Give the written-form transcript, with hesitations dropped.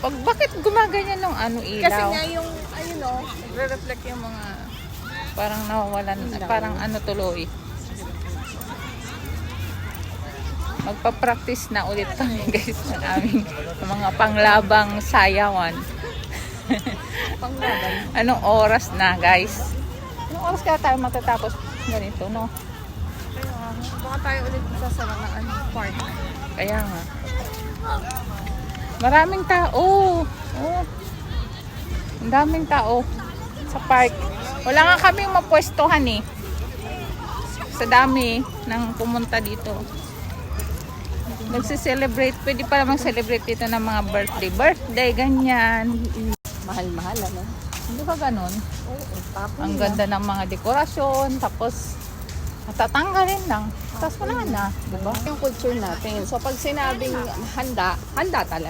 Bakit gumaganyan ng ano ilaw? Kasi nga yung, ayun o. Nagre-reflect yung mga parang nawawalan, parang ano tuloy. Magpa-practice na ulit kami guys ng aming mga panglabang sayawan. Panglaban. Anong oras na guys? Anong oras kaya tayo matatapos ganito, no? Kaya, baka tayo ulit sa mga park. Kaya nga. Maraming tao. Oh. Ang daming tao sa park. Wala nga kaming mapwestuhan eh. Sa dami ng pumunta dito. Nagse-celebrate. Pwede pa namang celebrate dito ng mga birthday, ganyan. Mahal-mahal, ano? Hindi ba ganun? Oo, tapos Ang ganda ng mga dekorasyon. Tapos, matatanggalin lang. Tapos wala na. Diba? yung culture natin. So, pag sinabing handa, handa talaga.